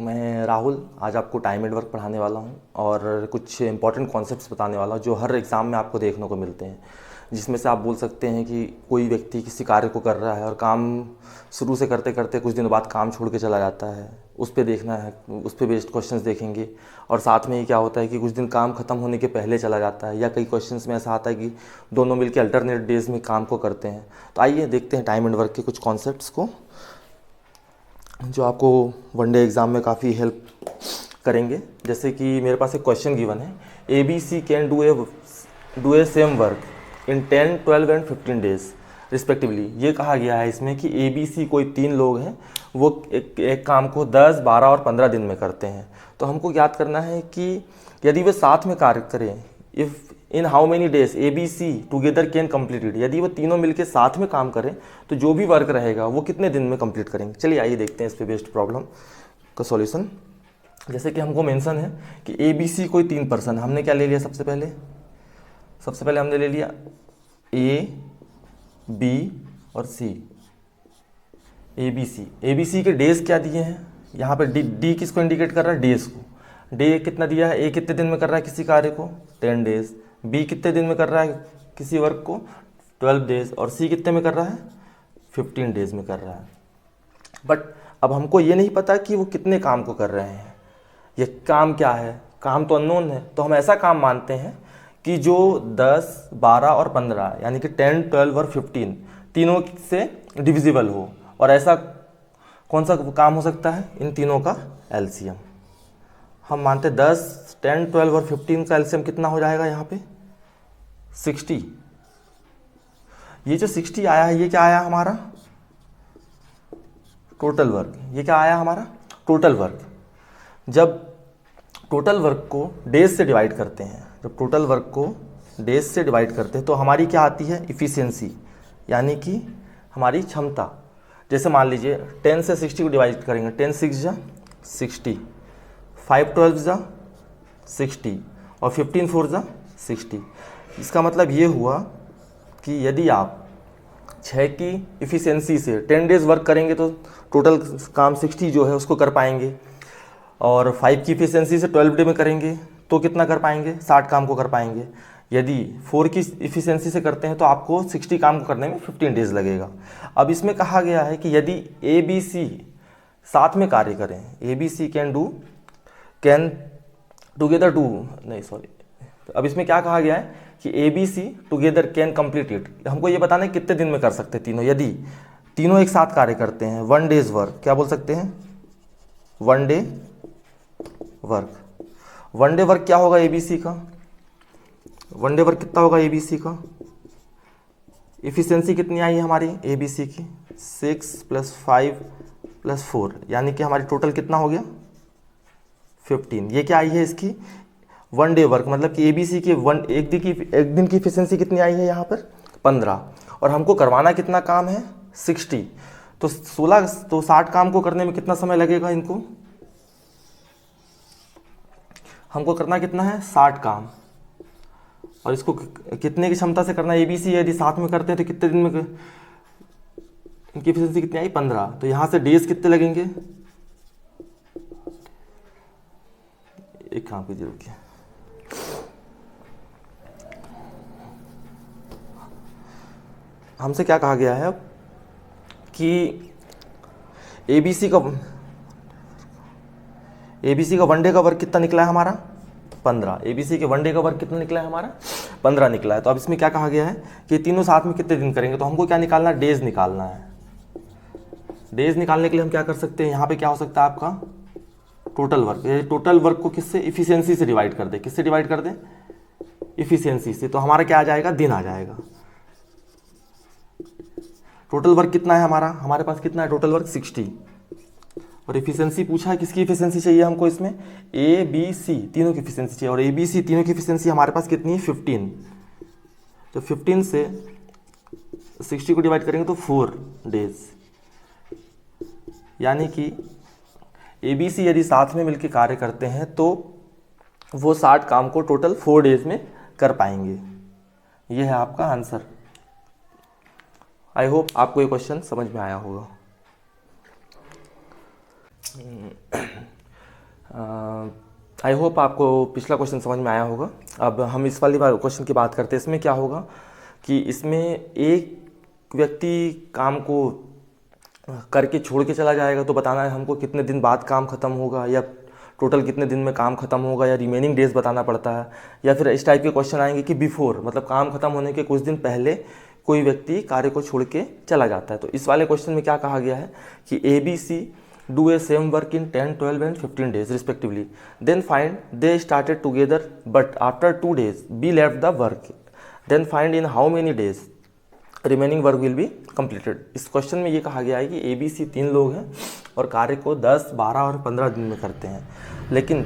मैं राहुल आज आपको टाइम एंड वर्क पढ़ाने वाला हूँ और कुछ इंपॉर्टेंट कॉन्सेप्ट्स बताने वाला हूँ जो हर एग्ज़ाम में आपको देखने को मिलते हैं। जिसमें से आप बोल सकते हैं कि कोई व्यक्ति किसी कार्य को कर रहा है और काम शुरू से करते करते कुछ दिनों बाद काम छोड़ के चला जाता है, उस पे देखना है, उस पे बेस्ड क्वेश्चंस देखेंगे। और साथ में ही क्या होता है कि कुछ दिन काम ख़त्म होने के पहले चला जाता है, या कई क्वेश्चंस में ऐसा आता है कि दोनों मिलकर अल्टरनेट डेज में काम को करते हैं। तो आइए देखते हैं टाइम एंड वर्क के कुछ कॉन्सेप्ट्स को जो आपको वनडे एग्ज़ाम में काफ़ी हेल्प करेंगे। जैसे कि मेरे पास एक क्वेश्चन गिवन है, A B C can do a same work in 10, 12 and 15 days respectively. ये कहा गया है इसमें कि ए बी सी कोई तीन लोग हैं, वो एक काम को 10, 12 और 15 दिन में करते हैं। तो हमको याद करना है कि यदि वे साथ में कार्य करें, if in how many days A B C together can complete it, यदि वो तीनों मिलकर साथ में काम करें तो जो भी वर्क रहेगा वो कितने दिन में कंप्लीट करेंगे। चलिए आइए देखते हैं इस पे बेस्ड प्रॉब्लम का सॉल्यूशन। जैसे कि हमको मेंशन है कि ए बी सी कोई तीन पर्सन है। हमने क्या ले लिया, सबसे पहले हमने ले लिया ए बी और सी। ए बी सी के डेज क्या दिए हैं, यहाँ पे डी किसको इंडिकेट कर रहा है, डेज को। डे कितना दिया है, ए कितने दिन में कर रहा है किसी कार्य को, 10 डेज। बी कितने दिन में कर रहा है किसी वर्क को, 12 डेज। और सी कितने में कर रहा है, 15 डेज में कर रहा है। बट अब हमको ये नहीं पता कि वो कितने काम को कर रहे हैं, ये काम क्या है, काम तो अननोन है। तो हम ऐसा काम मानते हैं कि जो 10, 12 और 15 यानी कि 10, 12 और 15 तीनों से डिविजिबल हो। और ऐसा कौन सा काम हो सकता है, इन तीनों का एलसीएम। हम मानते 10, 10, 12 और 15 का एलसीएम कितना हो जाएगा, यहाँ पे 60। ये जो 60 आया है, ये क्या आया हमारा, टोटल वर्क। ये क्या आया हमारा, टोटल वर्क। जब टोटल वर्क को डेज से डिवाइड करते हैं, तो हमारी क्या आती है, इफ़िशियंसी, यानी कि हमारी क्षमता। जैसे मान लीजिए 10 से 60 को डिवाइड करेंगे, 10 6 जा 60, 5 12 जा 60 और 15 4 जा 60। इसका मतलब ये हुआ कि यदि आप 6 की इफ़िशियंसी से 10 डेज वर्क करेंगे तो टोटल काम 60 जो है उसको कर पाएंगे। और 5 की इफ़िशियंसी से 12 डे में करेंगे तो कितना कर पाएंगे, 60 काम को कर पाएंगे। यदि 4 की इफ़िशियंसी से करते हैं तो आपको 60 काम को करने में 15 डेज लगेगा। अब इसमें कहा गया है कि यदि ए बी सी साथ में कार्य करें, A B C can together do, नहीं सॉरी, अब इसमें क्या कहा गया है कि A B C together can complete it. हमको ये बताना है कितने दिन में कर सकते हैं तीनों। यदि तीनों एक साथ कार्य करते हैं, 1 डेज वर्क, क्या बोल सकते हैं, 1 डे वर्क। 1 डे वर्क क्या होगा ए बी सी का, 1 डे वर्क कितना होगा ए बी सी का, इफिशियंसी कितनी आई है हमारी ए बी सी की, 6 + 5 + 4, यानी कि हमारी टोटल कितना हो गया, 15। ये क्या आई है इसकी, 1 डे वर्क, मतलब कि ए बी सी की एक दिन की इफिशियंसी कितनी आई है यहाँ पर, 15। और हमको करवाना कितना काम है, 60। तो 60 काम को करने में कितना समय लगेगा इनको, हमको करना कितना है, 60 काम। और इसको कितने की क्षमता से करना है, एबीसी यदि साथ में करते हैं तो कितने दिन में, इनकी एफिशिएंसी कितनी आई, 15। तो यहाँ से डेज कितने लगेंगे, एक काम कीजिए, रुकिए, हमसे क्या कहा गया है अब कि एबीसी का 1 डे का वर्क कितना निकला है हमारा, 15। एबीसी के 1 डे का वर्क कितना निकला है हमारा, 15 निकला है। तो अब इसमें क्या कहा गया है कि तीनों साथ में कितने दिन करेंगे, तो हमको क्या निकालना है, डेज निकालना है। डेज निकालने के लिए हम क्या कर सकते हैं, यहाँ पे क्या हो सकता है आपका टोटल वर्क। ये टोटल वर्क को किससे, इफिशियंसी से डिवाइड कर दे, किससे डिवाइड कर दे, इफिशियंसी से। तो हमारा क्या आ जाएगा, दिन आ जाएगा। टोटल वर्क कितना है हमारा, हमारे पास कितना है टोटल वर्क, 60। और इफिशियंसी पूछा है, किसकी इफिशियंसी चाहिए हमको इसमें, ए बी सी तीनों की इफिशियंसी चाहिए। और ए बी सी तीनों की इफिशियंसी हमारे पास कितनी है, 15। तो 15 से 60 को डिवाइड करेंगे तो 4 डेज, यानी कि ए बी सी यदि साथ में मिलकर कार्य करते हैं तो वो 60 काम को टोटल 4 डेज में कर पाएंगे। ये है आपका आंसर। आई होप आपको ये क्वेश्चन समझ में आया होगा। आई होप आपको पिछला क्वेश्चन समझ में आया होगा। अब हम इस वाली क्वेश्चन की बात करते हैं। इसमें क्या होगा कि इसमें एक व्यक्ति काम को करके छोड़ के चला जाएगा, तो बताना है हमको कितने दिन बाद काम ख़त्म होगा, या टोटल कितने दिन में काम ख़त्म होगा, या रिमेनिंग डेज बताना पड़ता है। या फिर इस टाइप के क्वेश्चन आएंगे कि बिफोर, मतलब काम ख़त्म होने के कुछ दिन पहले कोई व्यक्ति कार्य को छोड़ के चला जाता है। तो इस वाले क्वेश्चन में क्या कहा गया है कि ABC do a same work in 10, 12 and 15 days respectively. Then find they started together but after 2 days B left the work. Then find in how many days remaining work will be completed. इस question में ये कहा गया है कि ABC 3 लोग हैं और कार्य को 10, 12 और 15 दिन में करते हैं, लेकिन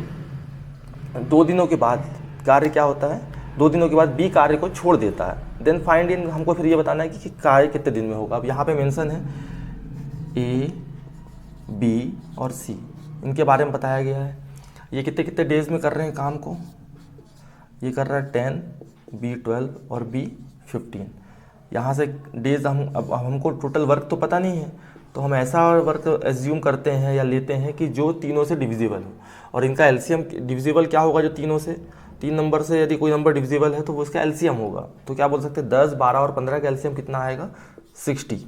2 दिनों के बाद कार्य क्या होता है, 2 दिनों के बाद B कार्य को छोड़ देता है। देन फाइंड इन, हमको फिर ये बताना है कि कार्य कितने दिन में होगा। अब यहाँ पे मेंशन है A, B और C, इनके बारे में बताया गया है। ये कितने कितने डेज में कर रहे हैं काम को, ये कर रहा है 10, B 12 और B 15। यहाँ से डेज अब हमको टोटल वर्क तो पता नहीं है, तो हम ऐसा वर्क एज्यूम करते हैं या लेते हैं कि जो तीनों से डिविजिबल हो, और इनका एलसीएम डिविजिबल क्या होगा, जो तीनों से 3 नंबर से यदि कोई नंबर डिविजिबल है तो वो उसका एलसीएम होगा। तो क्या बोल सकते हैं 10, 12 और 15 का एलसीएम कितना आएगा 60।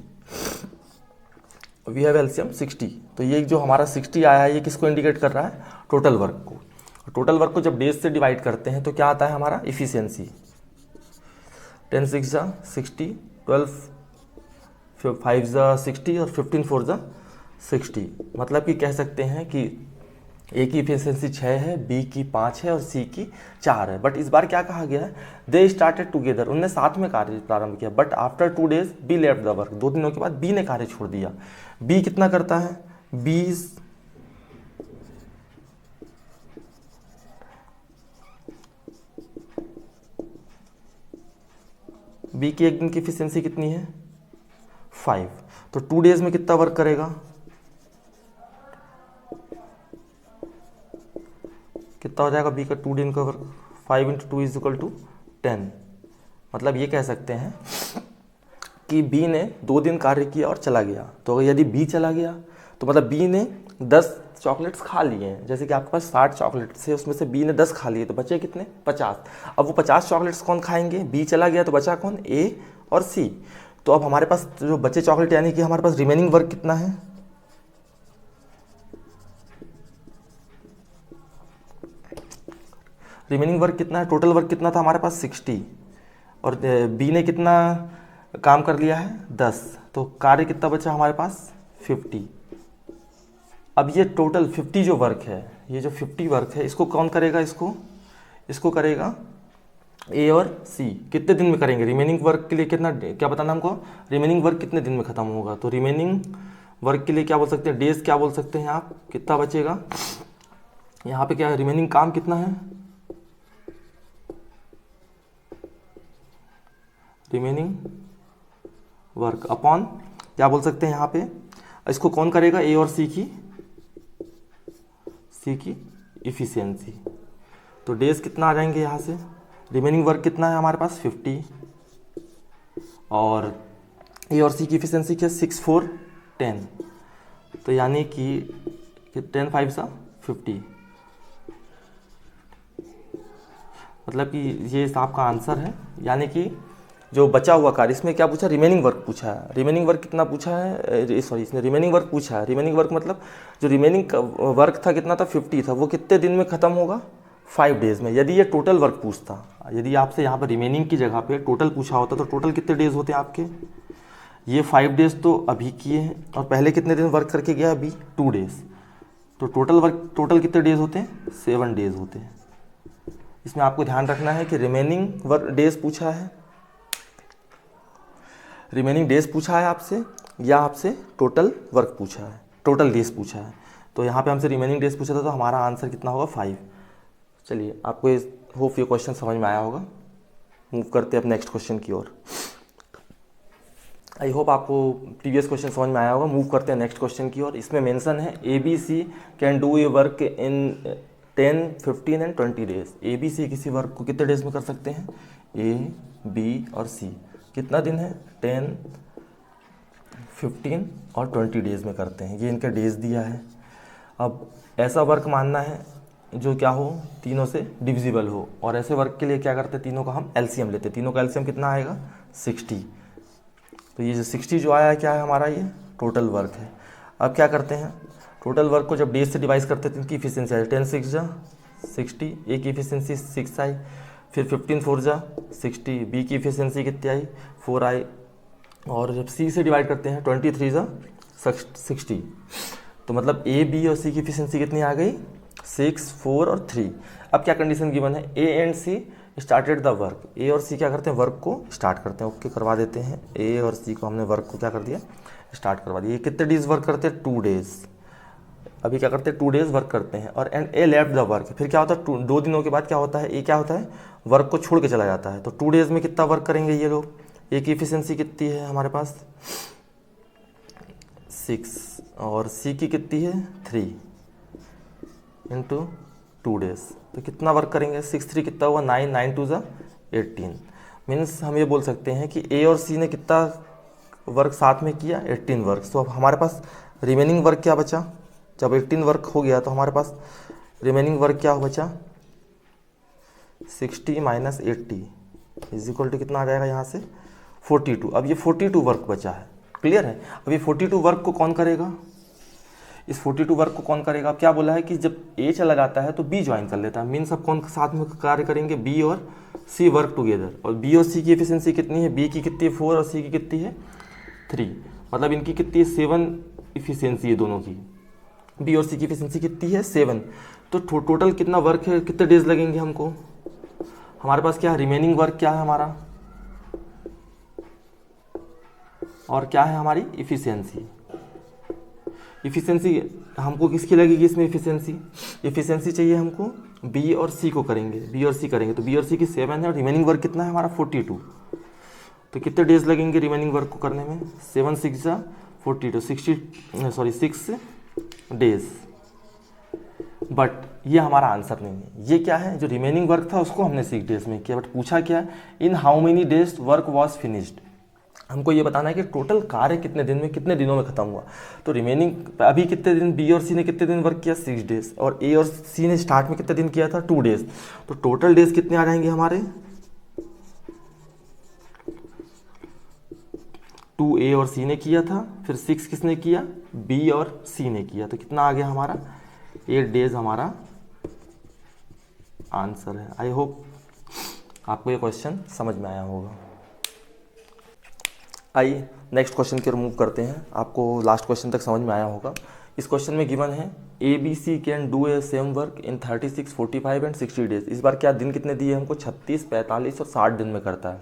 We have LCM 60। तो ये जो हमारा 60 आया है ये किसको इंडिकेट कर रहा है, टोटल वर्क को। टोटल वर्क को जब डेज से डिवाइड करते हैं तो क्या आता है हमारा इफिशियंसी, 10 6 जा 60, 12 5 जा 60 और 15 4 जा 60। मतलब कि कह सकते हैं कि ए की इफिशियंसी 6 है, बी की 5 है और सी की 4 है। बट इस बार क्या कहा गया है, दे स्टार्टेड टुगेदर, उनने साथ में कार्य प्रारंभ किया। But after 2 days be left the work, 2 दिनों के बाद बी ने कार्य छोड़ दिया। बी कितना करता है, बी की एक दिन की इफिशियंसी कितनी है 5। तो 2 डेज में कितना वर्क करेगा, कितना हो जाएगा बी का 2 दिन का वर्क, 5 × 2 = 10। मतलब ये कह सकते हैं कि बी ने 2 दिन कार्य किया और चला गया। तो यदि बी चला गया तो मतलब बी ने 10 चॉकलेट्स खा लिए हैं। जैसे कि आपके पास 60 चॉकलेट्स है, उसमें से बी ने 10 खा लिए, तो बचे कितने 50। अब वो 50 चॉकलेट्स कौन खाएंगे, बी चला गया तो बचा कौन, ए और सी। तो अब हमारे पास जो बचे चॉकलेट, यानी कि हमारे पास रिमेनिंग वर्क कितना है, रिमेनिंग वर्क कितना है, टोटल वर्क कितना था हमारे पास 60, और बी ने कितना काम कर लिया है 10, तो कार्य कितना बचा हमारे पास 50। अब ये टोटल 50 जो वर्क है, ये जो 50 वर्क है, इसको कौन करेगा, इसको करेगा ए और सी। कितने दिन में करेंगे, रिमेनिंग वर्क के लिए कितना, क्या बताना हमको, रिमेनिंग वर्क कितने दिन में खत्म होगा। तो रिमेनिंग वर्क के लिए क्या बोल सकते हैं, डेज क्या बोल सकते हैं आप, कितना बचेगा यहाँ पे, क्या रिमेनिंग काम कितना है, रिमेनिंग वर्क अपॉन क्या बोल सकते हैं यहाँ पे, इसको कौन करेगा, ए और सी की इफिशियंसी। तो डेज कितना आ जाएंगे यहाँ से, रिमेनिंग वर्क कितना है हमारे पास 50, और ए और सी की इफिशियंसी क्या 6 4 10। तो यानी कि 10 5 सा 50। मतलब कि ये आपका आंसर है। यानी कि जो बचा हुआ कार्य, इसमें क्या पूछा, रिमेनिंग वर्क पूछा है। रिमेनिंग वर्क कितना पूछा है, सॉरी इसने रिमेनिंग वर्क पूछा है। रिमेनिंग वर्क मतलब जो रिमेनिंग वर्क था कितना था 50 था, वो कितने दिन में ख़त्म होगा 5 डेज में। यदि ये टोटल वर्क पूछता, यदि आपसे यहाँ पर रिमेनिंग की जगह पे टोटल पूछा होता तो टोटल कितने डेज होते हैं आपके, ये 5 डेज तो अभी किए हैं, और पहले कितने दिन वर्क करके गया अभी 2 डेज। तो टोटल कितने डेज होते हैं 7 डेज होते हैं। इसमें आपको ध्यान रखना है कि रिमेनिंग वर्क डेज पूछा है, रिमेनिंग डेज पूछा है आपसे, या आपसे टोटल वर्क पूछा है, टोटल डेज पूछा है। तो यहाँ पे हमसे रिमेनिंग डेज पूछा था, तो हमारा आंसर कितना होगा 5। चलिए, आपको होप ये क्वेश्चन समझ में आया होगा। मूव करते हैं अब नेक्स्ट क्वेश्चन की ओर। आई होप आपको प्रीवियस क्वेश्चन समझ में आया होगा। मूव करते हैं नेक्स्ट क्वेश्चन की ओर। इसमें मेंशन है ABC can do A work in 10, 15 and 20 days. ABC किसी वर्क को कितने डेज में कर सकते हैं, A, B और C। कितना दिन है 10, 15 और 20 डेज में करते हैं। ये इनका डेज दिया है। अब ऐसा वर्क मानना है जो क्या हो, तीनों से डिविजिबल हो, और ऐसे वर्क के लिए क्या करते हैं, तीनों का हम एलसीएम लेते हैं। तीनों का एलसीएम कितना आएगा, 60। तो ये जो 60 जो आया है क्या है हमारा, ये टोटल वर्क है। अब क्या करते हैं, टोटल वर्क को जब डेज से डिवाइड करते हैं तो इनकी इफिशियंसी आई 10 6 जा 60, ए की इफिशियंसी 6 आई, फिर 15 4 जा 60, बी की इफिशियंसी कितनी आई 4 आई, और जब सी से डिवाइड करते हैं 23 जा 60, तो मतलब ए बी और सी की इफिशियंसी कितनी आ गई 6 4 और 3। अब क्या कंडीशन गिवन है, A and C started the work, A और सी क्या करते हैं, वर्क को स्टार्ट करते हैं। ओके करवा देते हैं, ए और सी को हमने वर्क को क्या कर दिया, स्टार्ट करवा दिया। ये कितने डेज वर्क करते हैं, 2 डेज। अभी क्या करते हैं, 2 डेज वर्क करते हैं, और and A left the work, फिर क्या होता है 2 दिनों के बाद क्या होता है, ए क्या होता है, वर्क को छोड़ के चला जाता है। तो 2 डेज में कितना वर्क करेंगे ये लोग, ए की इफिशियंसी कितनी है हमारे पास 6, और सी की कितनी है 3 इंटू 2 डेज, तो कितना वर्क करेंगे, 6 3 कितना हुआ 9, 9 2 जा 18। मीन्स हम ये बोल सकते हैं कि ए और सी ने कितना वर्क साथ में किया, 18 वर्क। तो अब हमारे पास रिमेनिंग वर्क क्या बचा, जब 18 वर्क हो गया तो हमारे पास रिमेनिंग वर्क क्या बचा, 60 माइनस 80 इज इक्वल टू कितना आ जाएगा यहाँ से 42। अब ये 42 वर्क बचा है, क्लियर है। अब ये 42 वर्क को कौन करेगा, इस 42 वर्क को कौन करेगा। अब क्या बोला है कि जब ए चला जाता है तो बी ज्वाइन कर लेता है, मीन्स अब कौन साथ में कार्य करेंगे, बी और सी वर्क टुगेदर। और बी और सी की एफिशिएंसी कितनी है, बी की कितनी है 4 और सी की कितनी है 3, मतलब इनकी कितनी है 7 इफिशियंसी है दोनों की, बी और सी की एफिशिएंसी कितनी है 7। तो टोटल कितना वर्क है, कितने डेज लगेंगे हमको, हमारे पास क्या है रिमेनिंग वर्क क्या है हमारा, और क्या है हमारी इफिशियंसी। इफिशियंसी हमको किसकी लगेगी इसमें, इफिशियंसी चाहिए हमको बी और सी को करेंगे, बी और सी करेंगे तो बी और सी की 7 है, और रिमेनिंग वर्क कितना है हमारा 42। तो कितने डेज लगेंगे रिमेनिंग वर्क को करने में, 7 6 जा 42, 6 डेज। बट ये हमारा आंसर नहीं है, ये क्या है, जो रिमेनिंग वर्क था उसको हमने 6 डेज में किया, बट पूछा क्या, इन how many days work was finished. हमको ये बताना है कि टोटल कार्य कितने दिन में, कितने दिनों में खत्म हुआ। तो रिमेनिंग अभी कितने दिन, बी और सी ने कितने दिन वर्क किया 6 डेज, और ए और सी ने स्टार्ट में कितने दिन किया था 2 डेज। तो टोटल डेज कितने आ जाएंगे हमारे, 2 ए और सी ने किया था, फिर 6 किसने किया, बी और सी ने किया, तो कितना आ गया हमारा 8 डेज हमारा आंसर है। आई होप आपको ये क्वेश्चन समझ में आया होगा। आइए नेक्स्ट क्वेश्चन की ओर मूव करते हैं। आपको लास्ट क्वेश्चन तक समझ में आया होगा। इस क्वेश्चन में गिवन है A B C can do a same work in 36 45 and 60 days. इस बार क्या दिन कितने दिए हमको, 36 45 और 60 दिन में करता है।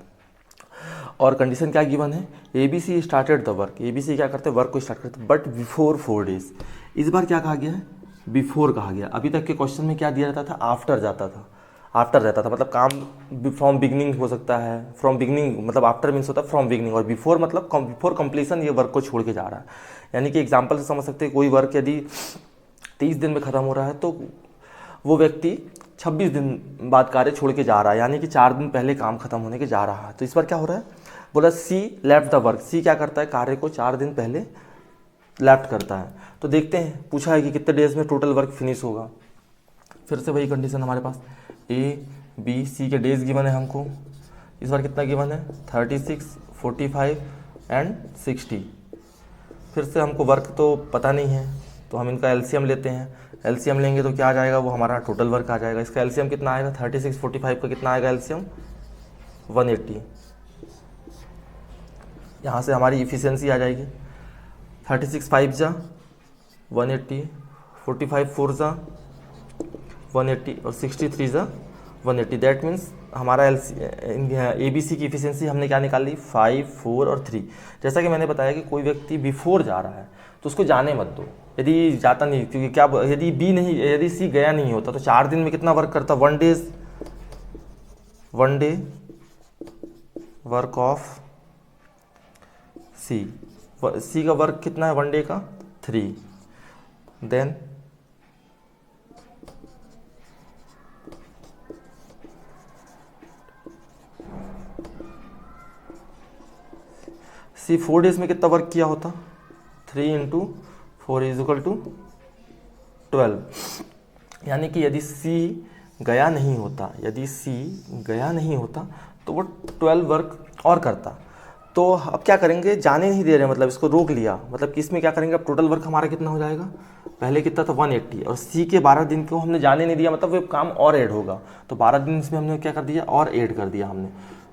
और कंडीशन क्या गिवन है, A B C started the work, A B C क्या करते हैं वर्क को स्टार्ट करते हैं, बट बिफोर 4 डेज। इस बार क्या कहा गया है, बिफोर कहा गया। अभी तक के क्वेश्चन में क्या दिया जाता था, आफ्टर जाता था, आफ्टर रहता था, मतलब काम फ्रॉम बिगनिंग हो सकता है, फ्रॉम बिगनिंग मतलब आफ्टर मीन्स होता है फ्रॉम बिगनिंग, और बिफोर मतलब बिफोर कंप्लीशन ये वर्क को छोड़ के जा रहा है। यानी कि एग्जांपल से समझ सकते हैं, कोई वर्क यदि 30 दिन में ख़त्म हो रहा है तो वो व्यक्ति 26 दिन बाद कार्य छोड़ के जा रहा है, यानी कि 4 दिन पहले काम खत्म होने के जा रहा है। तो इस बार क्या हो रहा है, बोला सी लेफ्ट द वर्क, सी क्या करता है कार्य को 4 दिन पहले लेफ्ट करता है। तो देखते हैं, पूछा है कि कितने डेज में टोटल वर्क फिनिश होगा। फिर से वही कंडीशन हमारे पास, ए बी सी के डेज गिवन है हमको। इस बार कितना गिवन है, 36 45 एंड 60। फिर से हमको वर्क तो पता नहीं है, तो हम इनका एलसीएम लेते हैं। एलसीएम लेंगे तो क्या आ जाएगा, वो हमारा टोटल वर्क आ जाएगा। इसका एलसीएम कितना आएगा, 36 45 का कितना आएगा एलसीएम 180। यहाँ से हमारी इफिशियंसी आ जाएगी 36 5 जा 180, 45 4 जा 180 और 63 जा 180। दैट मीन्स हमारा ए बी सी की इफिशियंसी हमने क्या निकाल ली, 5 4 और 3। जैसा कि मैंने बताया कि कोई व्यक्ति बिफोर जा रहा है तो उसको जाने मत दो, यदि जाता नहीं, क्योंकि क्या यदि सी गया नहीं होता तो 4 दिन में कितना वर्क करता, 1 डे वर्क ऑफ सी का वर्क कितना है 1 डे का 3। देन सी 4 डेज में कितना वर्क किया होता, 3 × 4 = 12, यानी कि यदि सी गया नहीं होता, यदि सी गया नहीं होता तो वो 12 वर्क और करता। तो अब क्या करेंगे, जाने नहीं दे रहे, मतलब इसको रोक लिया, मतलब कि इसमें क्या करेंगे, अब टोटल वर्क हमारा कितना हो जाएगा, पहले कितना था 180, और सी के 12 दिन को हमने जाने नहीं दिया, मतलब वो काम और ऐड होगा, तो 12 दिन इसमें हमने क्या कर दिया, और ऐड कर दिया हमने।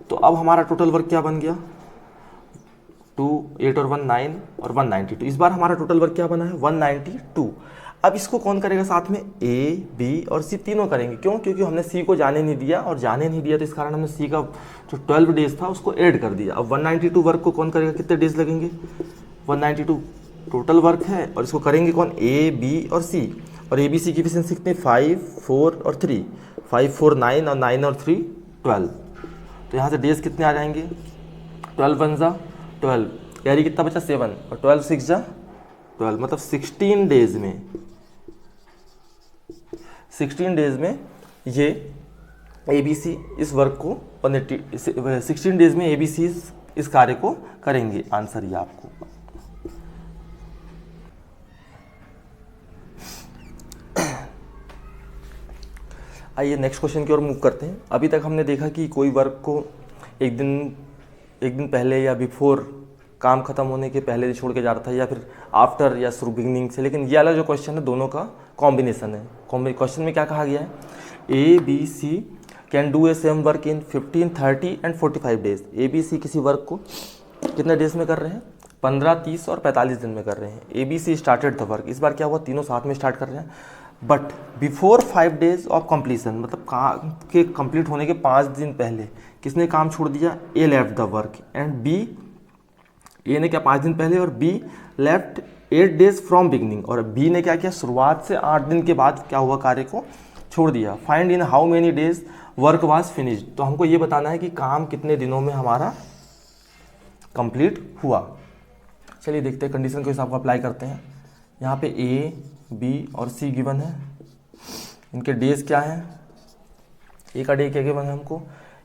तो अब हमारा टोटल वर्क क्या बन गया, 2, 8 और 1 9 और 192। इस बार हमारा टोटल वर्क क्या बना है, 192। अब इसको कौन करेगा साथ में, ए बी और सी तीनों करेंगे। क्यों, क्योंकि हमने सी को जाने नहीं दिया, और जाने नहीं दिया तो इस कारण हमने सी का जो 12 डेज था उसको ऐड कर दिया। अब 192 वर्क को कौन करेगा, कितने डेज लगेंगे, 192 टोटल वर्क है, और इसको करेंगे कौन, ए बी और सी। और ए बी सी की एफिशिएंसी कितनी, 5 4 और 3, 5 4 9 और 9 और 3 12। तो यहाँ से डेज कितने आ जाएंगे, 12 1 जा 12, यानी कितना बचा 7, और 12 6 जा 12, मतलब 16 डेज में, 16 डेज में ये ए बी सी इस वर्क को 16 डेज में ए बी सी इस कार्य को करेंगे। आंसर ये आपको। आइए नेक्स्ट क्वेश्चन की ओर मूव करते हैं। अभी तक हमने देखा कि कोई वर्क को एक दिन पहले या बिफोर काम खत्म होने के पहले छोड़ के जा रहा था, या फिर आफ्टर या शुरू बिगनिंग से, लेकिन ये वाला जो क्वेश्चन है दोनों का कॉम्बिनेशन है। क्वेश्चन में क्या कहा गया है, A B C can do a same work in 15 30 and 45 days. A B C किसी वर्क को कितने डेज में कर रहे हैं, 15 30 और 45 दिन में कर रहे हैं। A B C started the work, इस बार क्या हुआ, तीनों साथ में स्टार्ट कर रहे हैं, but before 5 days of completion, मतलब काम के कंप्लीट होने के 5 दिन पहले किसने काम छोड़ दिया, A left the work, and B, A ने क्या 5 दिन पहले, और B left 8 days from beginning, और बी ने क्या किया, शुरुआत से 8 दिन के बाद क्या हुआ, कार्य को छोड़ दिया। Find in how many days work was finished, तो हमको ये बताना है कि काम कितने दिनों में हमारा कंप्लीट हुआ। चलिए देखते हैं, कंडीशन को हिसाब को अप्लाई करते हैं। यहाँ पे ए बी और सी गिवन है, इनके डेज क्या हैं, ए का डे क्या गिवन है हमको,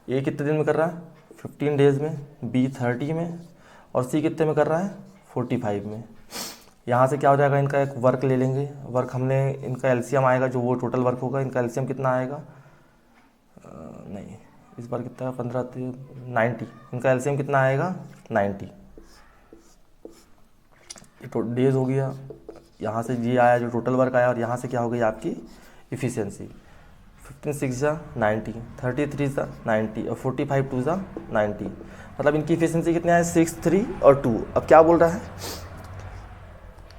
ए कितने दिन में कर रहा है 15 डेज में, बी 30 में, और सी कितने में कर रहा है 45 में। यहाँ से क्या हो जाएगा, इनका एक वर्क ले लेंगे, वर्क हमने इनका एलसीएम आएगा, जो वो टोटल वर्क होगा, इनका एलसीएम कितना आएगा, नहीं इस बार कितना है 15 90, इनका एलसीएम कितना आएगा 90। ये डेज हो गया, यहाँ से ये आया जो टोटल वर्क आया, और यहाँ से क्या हो गई आपकी इफ़िशियंसी, 15 6 जा 90, 33 जा 90 और 45 2 जा 90, मतलब इनकी इफिशियंसी कितने आए 6 3 और 2। अब क्या बोल रहा है,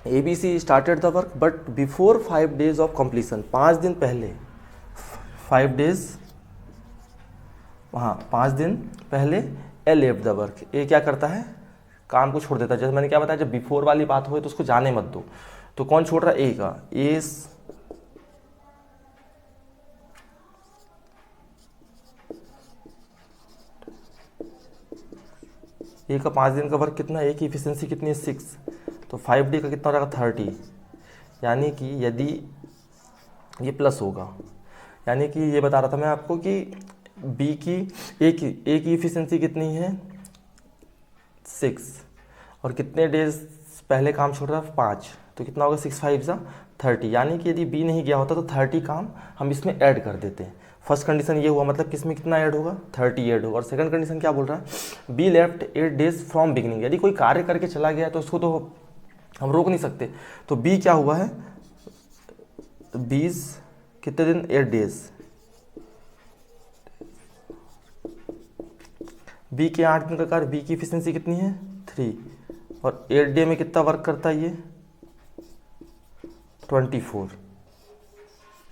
A B C started the work but before 5 days of completion, 5 दिन पहले, 5 डेज, हाँ 5 दिन पहले A left the work, A क्या करता है, काम को छोड़ देता है। जैसे मैंने क्या बताया, जब बिफोर वाली बात हो तो उसको जाने मत दो, तो कौन छोड़ रहा है, ए का, ए का 5 दिन का वर्क कितना, ए की इफिशियंसी कितनी है 6, तो 5 डे का कितना हो जाएगा 30, यानी कि यदि ये प्लस होगा, यानी कि ये बता रहा था मैं आपको कि बी की ए की इफिशियंसी कितनी है 6, और कितने डेज पहले काम छोड़ रहा है 5, तो कितना होगा 6 5 जा 30, यानी कि यदि बी नहीं गया होता तो 30 काम हम इसमें ऐड कर देते हैं। फर्स्ट कंडीशन ये हुआ, मतलब किसमें कितना ऐड होगा 30 ऐड होगा। और सेकंड कंडीशन क्या बोल रहा है, B left 8 days from beginning, यदि कोई कार्य करके चला गया तो उसको तो हम रोक नहीं सकते, तो बी क्या हुआ है 20 कितने दिन 8 डेज, बी के 8 दिन का कार्य, बी की एफिशिएंसी कितनी है 3, और 8 डे में कितना वर्क करता है ये 24,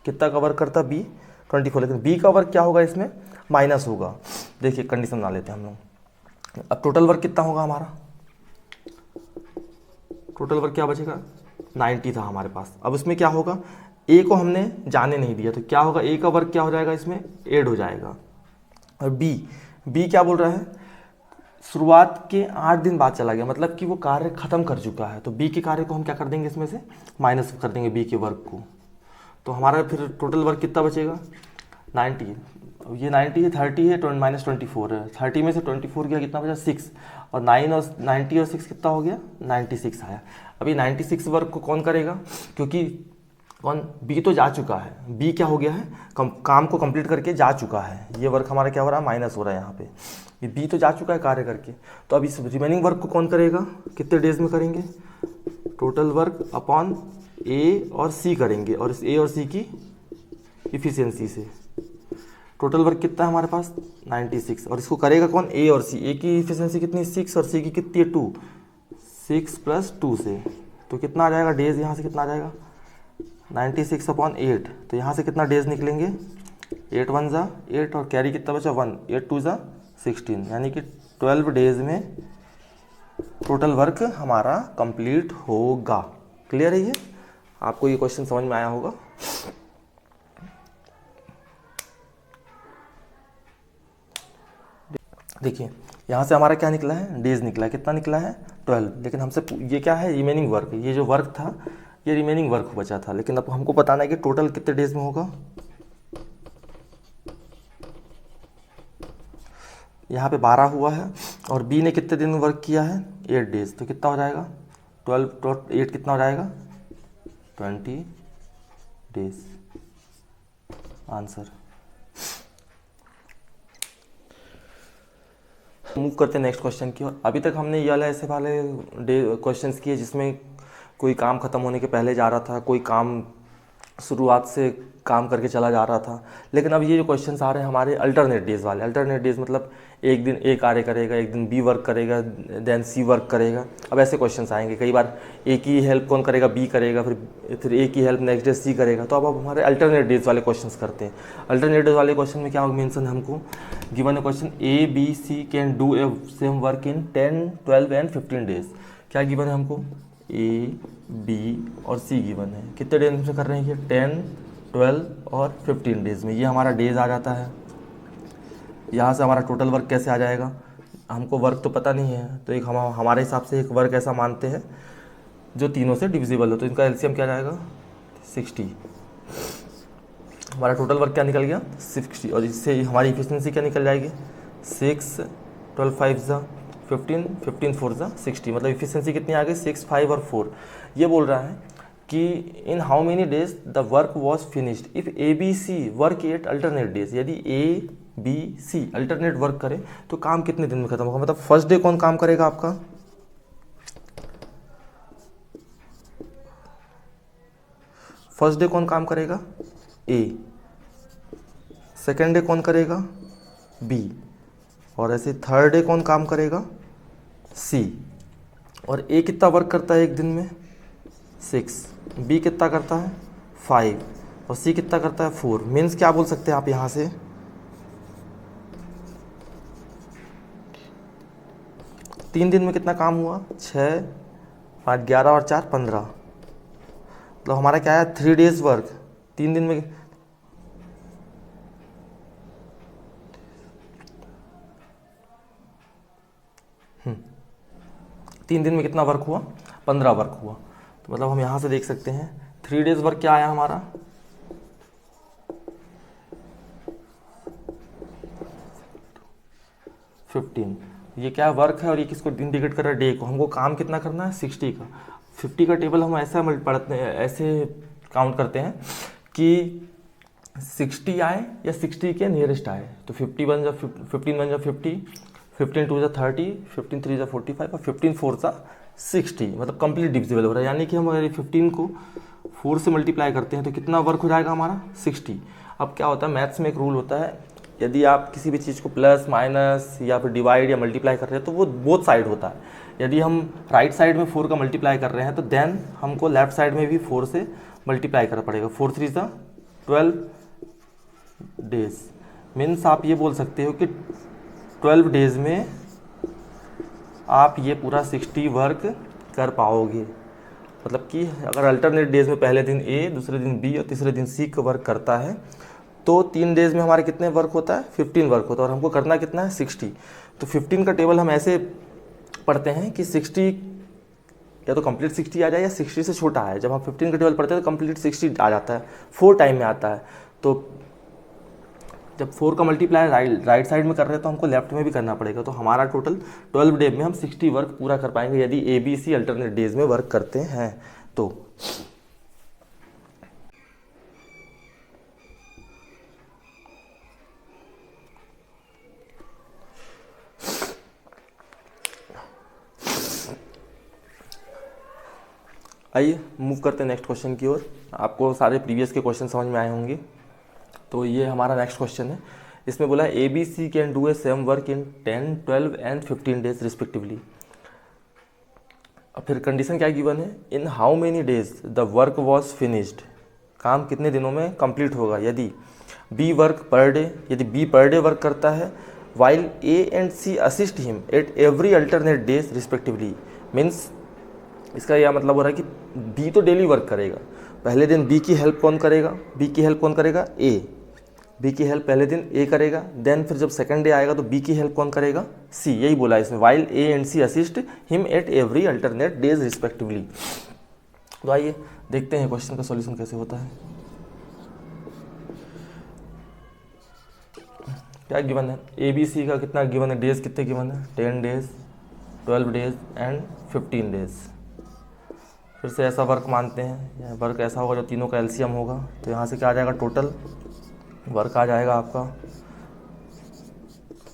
कितना का वर्क करता है बी 24, लेकिन बी का वर्क क्या होगा इसमें माइनस होगा। देखिए कंडीशन बना लेते हैं हम लोग। अब टोटल वर्क कितना होगा हमारा, टोटल वर्क क्या बचेगा 90 था हमारे पास। अब इसमें क्या होगा, ए को हमने जाने नहीं दिया, तो क्या होगा ए का वर्क क्या हो जाएगा इसमें ऐड हो जाएगा। और बी क्या बोल रहा है, शुरुआत के 8 दिन बाद चला गया, मतलब कि वो कार्य खत्म कर चुका है, तो बी के कार्य को हम क्या कर देंगे इसमें से माइनस कर देंगे बी के वर्क को, तो हमारा फिर टोटल वर्क कितना बचेगा 90। ये 90 है, 30 है, -24 है, 30 में से 24 गया कितना बचा 6, और 9 और 90 और 6 कितना हो गया 96 आया। अभी 96 वर्क को कौन करेगा, क्योंकि कौन, बी तो जा चुका है, बी क्या हो गया है, काम को कंप्लीट करके जा चुका है, ये वर्क हमारा क्या हो रहा है, माइनस हो रहा है यहाँ पे, ये बी तो जा चुका है कार्य करके। तो अब इस रिमेनिंग वर्क को कौन करेगा, कितने डेज में करेंगे, टोटल वर्क अपॉन ए और सी करेंगे, और इस ए और सी की इफिशियंसी से। टोटल वर्क कितना है हमारे पास 96, और इसको करेगा कौन, ए और सी। ए की इफिशियंसी कितनी 6 और सी की कितनी है 2, 6 + 2 से, तो कितना आ जाएगा डेज, यहाँ से कितना आ जाएगा 96/8। तो यहाँ से कितना डेज निकलेंगे, 8 × 1 = 8 और कैरी कितना बचा 1, 8 × 2 = 16, यानी कि 12 डेज में टोटल वर्क हमारा कंप्लीट होगा। क्लियर है ये, आपको ये क्वेश्चन समझ में आया होगा। देखिए यहाँ से हमारा क्या निकला है, डेज निकला है, कितना निकला है 12, लेकिन हमसे ये क्या है, रिमेनिंग वर्क, ये जो वर्क था ये रिमेनिंग वर्क बचा था, लेकिन अब हमको बताना है कि टोटल कितने डेज में होगा। यहाँ पे 12 हुआ है, और बी ने कितने दिन वर्क किया है 8 डेज, तो कितना हो जाएगा 12 + 8 कितना हो जाएगा 20 डेज। आंसर। मूव करते हैं नेक्स्ट क्वेश्चन की ओर। अभी तक हमने ये वाला ऐसे वाले क्वेश्चंस किए जिसमें कोई काम ख़त्म होने के पहले जा रहा था, कोई काम शुरुआत से काम करके चला जा रहा था, लेकिन अब ये जो क्वेश्चंस आ रहे हैं हमारे अल्टरनेट डेज वाले। अल्टरनेट डेज मतलब एक दिन ए कार्य करेगा, एक दिन बी वर्क करेगा, देन सी वर्क करेगा। अब ऐसे क्वेश्चंस आएंगे, कई बार ए की हेल्प कौन करेगा, बी करेगा, फिर ए की हेल्प नेक्स्ट डे सी करेगा। तो अब हमारे अल्टरनेट डेज वाले क्वेश्चंस करते हैं। अल्टरनेट डेज वाले क्वेश्चन में क्या मेंशन है हमको, given a question A B C can do a same work in 10, 12 and 15 days. क्या गिवन है हमको, ए बी और सी गिवन है, कितने डेज में कर रहे हैं ये 10, 12 और 15 डेज में। ये हमारा डेज आ जाता है। यहाँ से हमारा टोटल वर्क कैसे आ जाएगा, हमको वर्क तो पता नहीं है, तो एक हमारे हिसाब से एक वर्क ऐसा मानते हैं जो तीनों से डिविजिबल हो, तो इनका एलसीएम क्या जाएगा 60। हमारा टोटल वर्क क्या निकल गया 60, और इससे हमारी इफिशियंसी क्या निकल जाएगी 6, 12 × 5 = 15, 15 × 4 = 60। मतलब इफिशियंसी कितनी आ गई 6, 5 और 4। ये बोल रहा है कि in how many days the work was finished if A B C work at alternate days. यदि A B C alternate work करे तो काम कितने दिन में खत्म होगा। मतलब फर्स्ट डे कौन काम करेगा आपका, फर्स्ट डे कौन काम करेगा ए, सेकेंड डे कौन करेगा बी, और ऐसे थर्ड डे कौन काम करेगा सी। और ए कितना वर्क करता है एक दिन में 6, बी कितना करता है 5 और सी कितना करता है 4। मीन्स क्या बोल सकते हैं आप यहाँ से, तीन दिन में कितना काम हुआ 6, 5, 11 और 4 15। मतलब हमारा क्या है 3 डेज वर्क, 3 दिन में 3 दिन में कितना वर्क हुआ 15 वर्क हुआ। तो मतलब हम यहाँ से देख सकते हैं 3 डेज वर्क क्या आया हमारा 15। ये क्या वर्क है और ये किसको इंडिकेट कर रहा है डे को। हमको काम कितना करना है 60 का। 50 का टेबल हम ऐसा पढ़ते हैं, ऐसे काउंट करते हैं कि 60 आए या 60 के नियरेस्ट आए। तो 15 बन जा 50, 15 2 = 30, 15 3 = 45 और 15 4 = 60। मतलब कंप्लीट डिविजिबल हो रहा है। यानी कि हम अगर 15 को 4 से मल्टीप्लाई करते हैं तो कितना वर्क हो जाएगा हमारा 60। अब क्या होता है मैथ्स में एक रूल होता है, यदि आप किसी भी चीज़ को प्लस माइनस या फिर डिवाइड या मल्टीप्लाई कर रहे हैं तो वो बोथ साइड होता है। यदि हम राइट साइड में 4 का मल्टीप्लाई कर रहे हैं तो देन हमको लेफ्ट साइड में भी 4 से मल्टीप्लाई करना पड़ेगा। 4 3 = 12 डेज। मीन्स आप ये बोल सकते हो कि 12 डेज में आप ये पूरा 60 वर्क कर पाओगे। मतलब कि अगर अल्टरनेट डेज में पहले दिन ए, दूसरे दिन बी और तीसरे दिन सी का वर्क करता है तो 3 डेज में हमारे कितने वर्क होता है 15 वर्क होता है। और हमको करना कितना है 60। तो 15 का टेबल हम ऐसे पढ़ते हैं कि 60 या तो कंप्लीट 60 आ जाए या 60 से छोटा है। जब हम 15 का टेबल पढ़ते हैं तो कंप्लीट 60 आ जाता है, 4 टाइम में आता है। तो जब 4 का मल्टीप्लाई राइट साइड में कर रहे हैं तो हमको लेफ्ट में भी करना पड़ेगा। तो हमारा टोटल 12 डे में हम 60 वर्क पूरा कर पाएंगे यदि A B C alternate days में वर्क करते हैं। तो आइए मूव करते हैं नेक्स्ट क्वेश्चन की ओर। आपको सारे प्रीवियस के क्वेश्चन समझ में आए होंगे। तो ये हमारा नेक्स्ट क्वेश्चन है। इसमें बोला है ABC can do a same work in 10, 12 and 15 days respectively. फिर कंडीशन क्या गिवन है, in how many days the work was finished, काम कितने दिनों में कंप्लीट होगा यदि बी वर्क पर डे, यदि बी पर डे वर्क करता है, while A and C assist him at every alternate days respectively. Means इसका यह मतलब हो रहा है कि बी तो डेली वर्क करेगा, पहले दिन बी की हेल्प कौन करेगा, बी की हेल्प कौन करेगा, ए, बी की हेल्प पहले दिन ए करेगा, देन फिर जब सेकंड डे आएगा तो बी की हेल्प कौन करेगा, सी। यही बोला है इसमें, while A and C assist him at every alternate days respectively. तो आइए देखते हैं क्वेश्चन का सॉल्यूशन कैसे होता है। क्या गिवन है, ए बी सी का कितना गिवन है, डेज कितने गिवन है, 10 डेज, 12 डेज एंड 15 डेज। फिर से ऐसा वर्क मानते हैं, वर्क ऐसा होगा जो तीनों का एलसीएम होगा, तो यहाँ से क्या आ जाएगा, टोटल वर्क आ जाएगा आपका।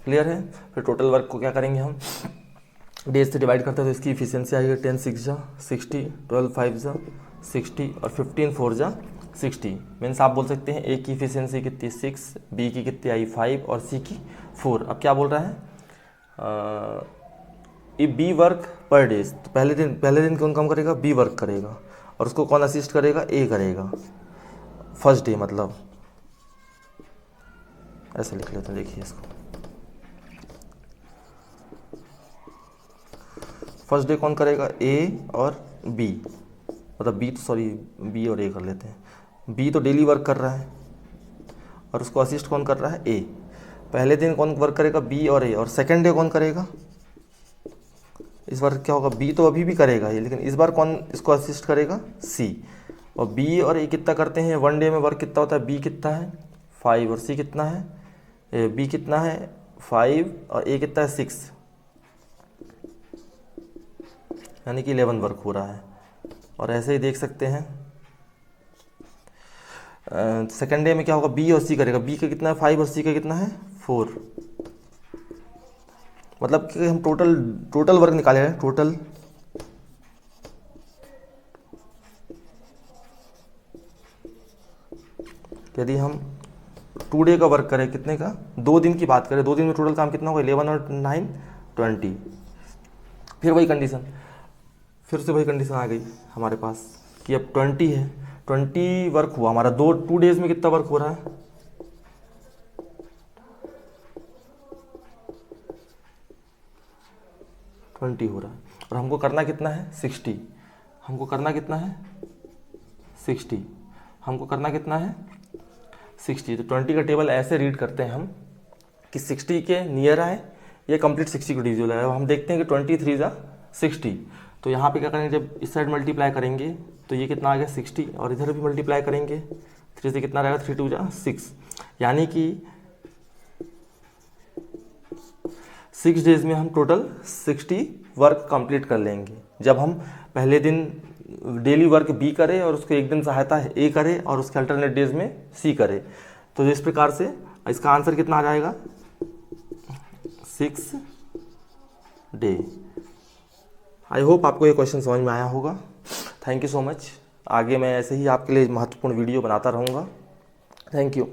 क्लियर है। फिर टोटल वर्क को क्या करेंगे हम, डेज से डिवाइड करते हैं तो इसकी इफिशिएंसी आएगी 10 6 जा 60, 12 5 जा 60 और 15 4 जा 60। मीन्स आप बोल सकते हैं ए की इफिशिएंसी कितनी 6, बी की कितनी आई 5 और सी की 4। अब क्या बोल रहा है, ये बी वर्क पर डेज, तो पहले दिन कौन काम करेगा, बी वर्क करेगा, और उसको कौन असिस्ट करेगा, ए करेगा फर्स्ट डे। मतलब ऐसे लिख लेते हैं, देखिए इसको, फर्स्ट डे कौन करेगा, ए और बी, मतलब बी तो सॉरी बी और ए कर लेते हैं। बी तो डेली वर्क कर रहा है और उसको असिस्ट कौन कर रहा है, ए। पहले दिन कौन वर्क करेगा, बी और ए, और सेकेंड डे कौन करेगा, इस बार क्या होगा, बी तो अभी भी करेगा ये, लेकिन इस बार कौन इसको असिस्ट करेगा, सी। और बी और ए कितना करते हैं, वन डे में वर्क कितना होता है, बी कितना है 5 और सी कितना है, बी कितना है 5 और ए कितना है 6, यानी कि 11 वर्क हो रहा है। और ऐसे ही देख सकते हैं सेकेंड डे में क्या होगा, बी और सी करेगा, बी का कितना है 5 और सी का कितना है 4। मतलब कि हम टोटल वर्क निकाले हैं, टोटल यदि हम 2 डे का वर्क करें, कितने का, 2 दिन की बात करें, 2 दिन में टोटल काम कितना होगा, 11 और 9 20। फिर वही कंडीशन, फिर से वही कंडीशन आ गई हमारे पास कि अब 20 है, 20 वर्क हुआ हमारा, 2 डेज में कितना वर्क हो रहा है, 20 हो रहा है। और हमको करना कितना है 60, हमको करना कितना है 60, हमको करना कितना है 60। तो 20 का टेबल ऐसे रीड करते हैं हम कि 60 के नियर आए या कंप्लीट 60 को डिविजिबल है। अब हम देखते हैं कि 23 जा 60, तो यहाँ पे क्या करेंगे, जब इस साइड मल्टीप्लाई करेंगे तो ये कितना आ गया 60, और इधर भी मल्टीप्लाई करेंगे 3 से कितना रहेगा 3 2 जा 6, यानी कि 6 डेज में हम टोटल 60 वर्क कंप्लीट कर लेंगे। जब हम पहले दिन डेली वर्क बी करे और उसको एक दिन सहायता ए करे और उसके अल्टरनेट डेज में सी करे, तो इस प्रकार से इसका आंसर कितना आ जाएगा 6 डे। आई होप आपको ये क्वेश्चन समझ में आया होगा। Thank you so much. आगे मैं ऐसे ही आपके लिए महत्वपूर्ण वीडियो बनाता रहूँगा। Thank you.